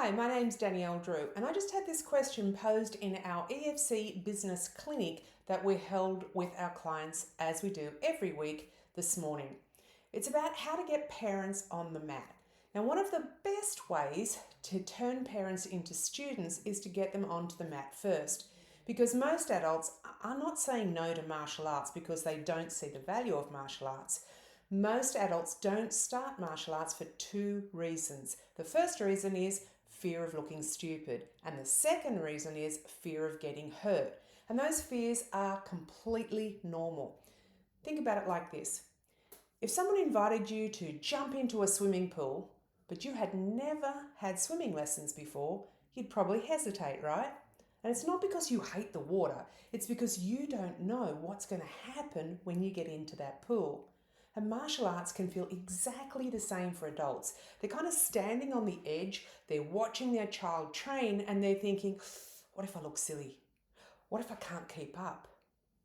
Hi, my name's Danielle Drew, and I just had this question posed in our EFC business clinic that we held with our clients as we do every week this morning. It's about how to get parents on the mat. Now, one of the best ways to turn parents into students is to get them onto the mat first, because most adults are not saying no to martial arts because they don't see the value of martial arts. Most adults don't start martial arts for two reasons. The first reason is fear of looking stupid, and the second reason is fear of getting hurt. And those fears are completely normal. Think about it like this. If someone invited you to jump into a swimming pool, but you had never had swimming lessons before, you'd probably hesitate, right? And it's not because you hate the water, it's because you don't know what's going to happen when you get into that pool. And martial arts can feel exactly the same for adults. They're kind of standing on the edge, they're watching their child train, and they're thinking, what if I look silly? What if I can't keep up?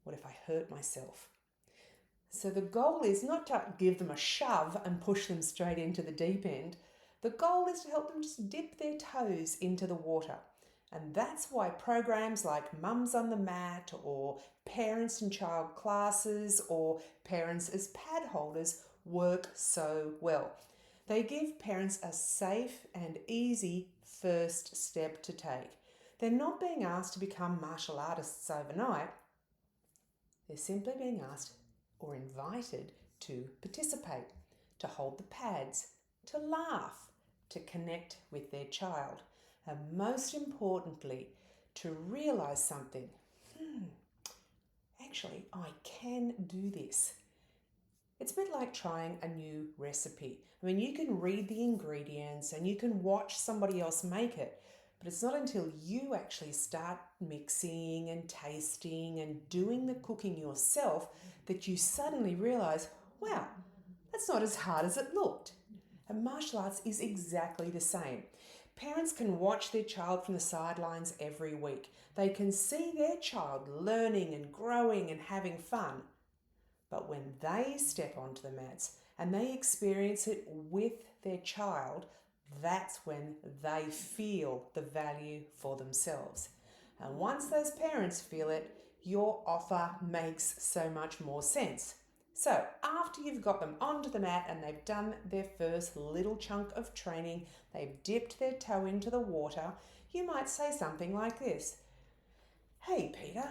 What if I hurt myself? So the goal is not to give them a shove and push them straight into the deep end. The goal is to help them just dip their toes into the water. And that's why programs like Mums on the Mat or Parents and Child classes or Parents as Pad holders work so well. They give parents a safe and easy first step to take. They're not being asked to become martial artists overnight. They're simply being asked or invited to participate, to hold the pads, to laugh, to connect with their child. And most importantly, to realise something. Actually, I can do this. It's a bit like trying a new recipe. I mean, you can read the ingredients and you can watch somebody else make it, but it's not until you actually start mixing and tasting and doing the cooking yourself that you suddenly realise, wow, that's not as hard as it looked. And martial arts is exactly the same. Parents can watch their child from the sidelines every week. They can see their child learning and growing and having fun. But when they step onto the mats and they experience it with their child, that's when they feel the value for themselves. And once those parents feel it, your offer makes so much more sense. So after you've got them onto the mat and they've done their first little chunk of training, they've dipped their toe into the water, you might say something like this. Hey Peter,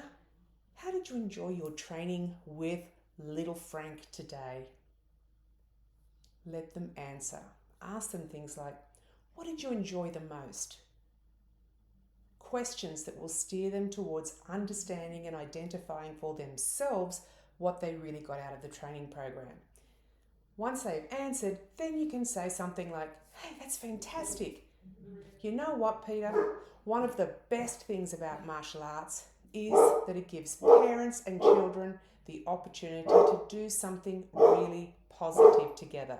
how did you enjoy your training with little Frank today? Let them answer. Ask them things like, what did you enjoy the most? Questions that will steer them towards understanding and identifying for themselves what they really got out of the training program. Once they've answered, then you can say something like, hey, that's fantastic. You know what, Peter? One of the best things about martial arts is that it gives parents and children the opportunity to do something really positive together.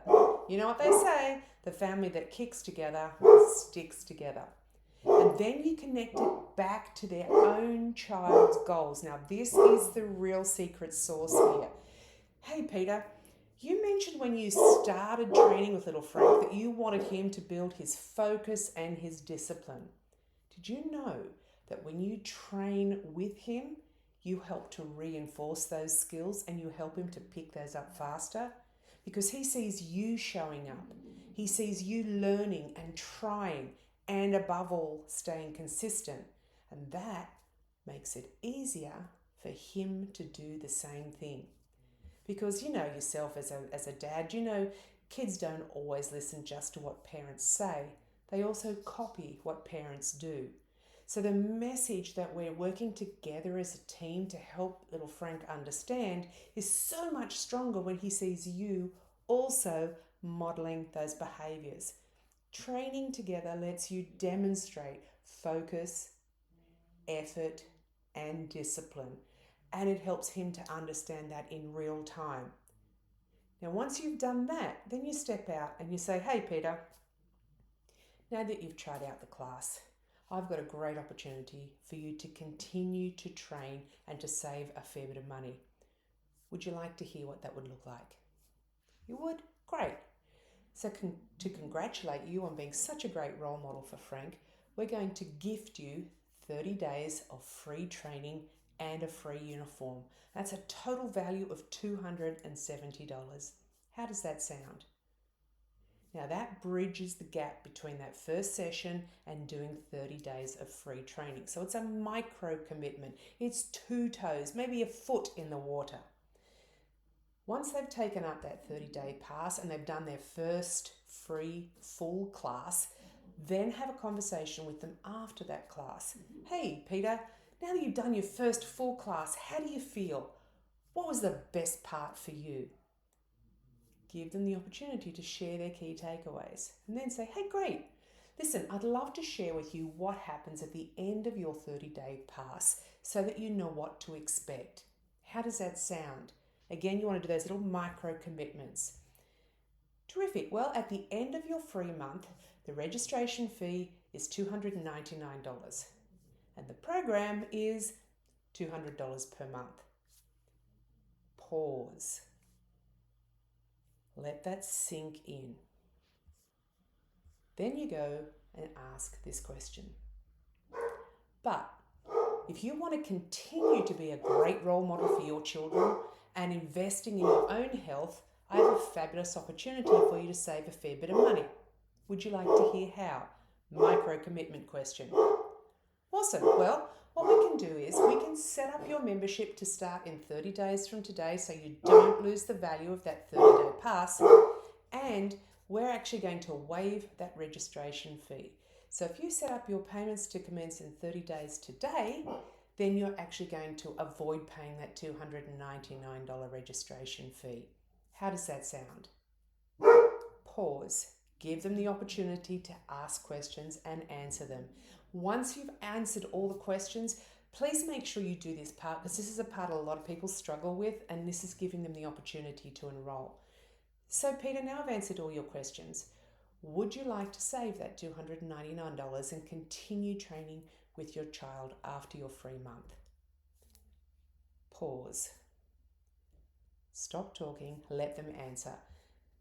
You know what they say? The family that kicks together sticks together. And then you connect it back to their own child's goals. Now, this is the real secret sauce here. Hey, Peter, you mentioned when you started training with little Frank that you wanted him to build his focus and his discipline. Did you know that when you train with him, you help to reinforce those skills and you help him to pick those up faster? Because he sees you showing up. He sees you learning and trying and above all, staying consistent. And that makes it easier for him to do the same thing. Because you know yourself as a dad, you know kids don't always listen just to what parents say. They also copy what parents do. So the message that we're working together as a team to help little Frank understand is so much stronger when he sees you also modeling those behaviors. Training together lets you demonstrate focus, effort, and discipline, and it helps him to understand that in real time. Now, once you've done that, then you step out and you say, hey, Peter, now that you've tried out the class, I've got a great opportunity for you to continue to train and to save a fair bit of money. Would you like to hear what that would look like? You would? Great. So to congratulate you on being such a great role model for Frank, we're going to gift you 30 days of free training and a free uniform. That's a total value of $270. How does that sound? Now that bridges the gap between that first session and doing 30 days of free training. So it's a micro commitment. It's 2 toes, maybe a foot in the water. Once they've taken up that 30-day pass and they've done their first free full class, then have a conversation with them after that class. Hey, Peter, now that you've done your first full class, how do you feel? What was the best part for you? Give them the opportunity to share their key takeaways and then say, hey, great. Listen, I'd love to share with you what happens at the end of your 30-day pass so that you know what to expect. How does that sound? Again, you want to do those little micro commitments. Terrific. Well, at the end of your free month, the registration fee is $299 and the program is $200 per month. Pause. Let that sink in. Then you go and ask this question. But if you want to continue to be a great role model for your children and investing in your own health, I have a fabulous opportunity for you to save a fair bit of money. Would you like to hear how? Micro commitment question. Awesome. Well, what we can do is we can set up your membership to start in 30 days from today so you don't lose the value of that 30-day pass, and we're actually going to waive that registration fee. So if you set up your payments to commence in 30 days today, then you're actually going to avoid paying that $299 registration fee. How does that sound? Pause. Give them the opportunity to ask questions and answer them. Once you've answered all the questions, please make sure you do this part because this is a part a lot of people struggle with, and this is giving them the opportunity to enroll. So Peter, now I've answered all your questions. Would you like to save that $299 and continue training with your child after your free month? Pause. Stop talking, let them answer.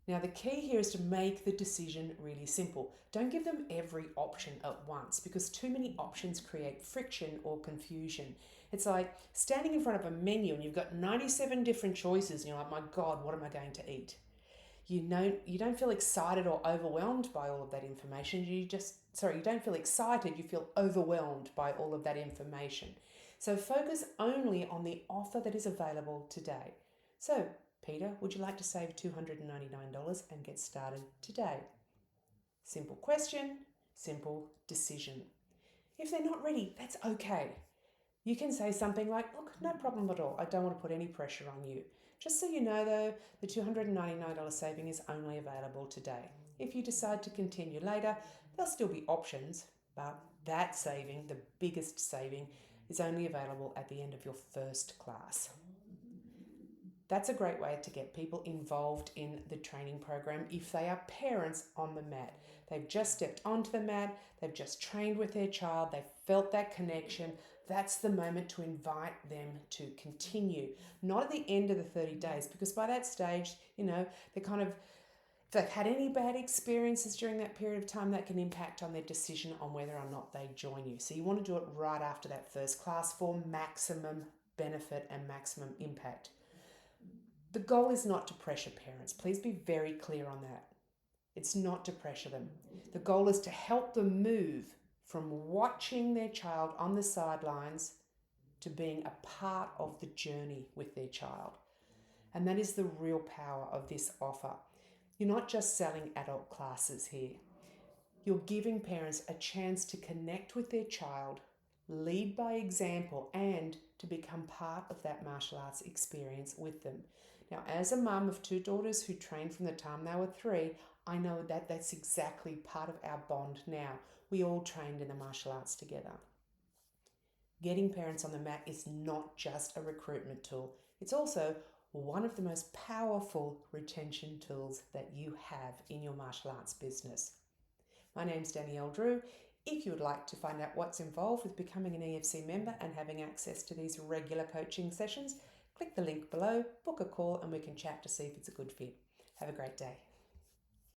Now the key here is to make the decision really simple. Don't give them every option at once because too many options create friction or confusion. It's like standing in front of a menu and you've got 97 different choices and you're like, my God, what am I going to eat? You don't feel excited or overwhelmed by all of that information. You don't feel excited, you feel overwhelmed by all of that information. So focus only on the offer that is available today. So Peter, would you like to save $299 and get started today? Simple question, simple decision. If they're not ready, that's okay. You can say something like, look, no problem at all. I don't want to put any pressure on you. Just so you know though, the $299 saving is only available today. If you decide to continue later, there'll still be options, but that saving, the biggest saving, is only available at the end of your first class. That's a great way to get people involved in the training program if they are parents on the mat. They've just stepped onto the mat, they've just trained with their child, they've felt that connection. That's the moment to invite them to continue. Not at the end of the 30 days, because by that stage, if they've had any bad experiences during that period of time, that can impact on their decision on whether or not they join you. So you want to do it right after that first class for maximum benefit and maximum impact. The goal is not to pressure parents. Please be very clear on that. It's not to pressure them. The goal is to help them move from watching their child on the sidelines to being a part of the journey with their child. And that is the real power of this offer. You're not just selling adult classes here. You're giving parents a chance to connect with their child, lead by example, and to become part of that martial arts experience with them. Now, as a mum of 2 daughters who trained from the time they were 3, I know that that's exactly part of our bond now. We all trained in the martial arts together. Getting parents on the mat is not just a recruitment tool. It's also one of the most powerful retention tools that you have in your martial arts business. My name's Danielle Drew. If you would like to find out what's involved with becoming an EFC member and having access to these regular coaching sessions, click the link below, book a call, and we can chat to see if it's a good fit. Have a great day.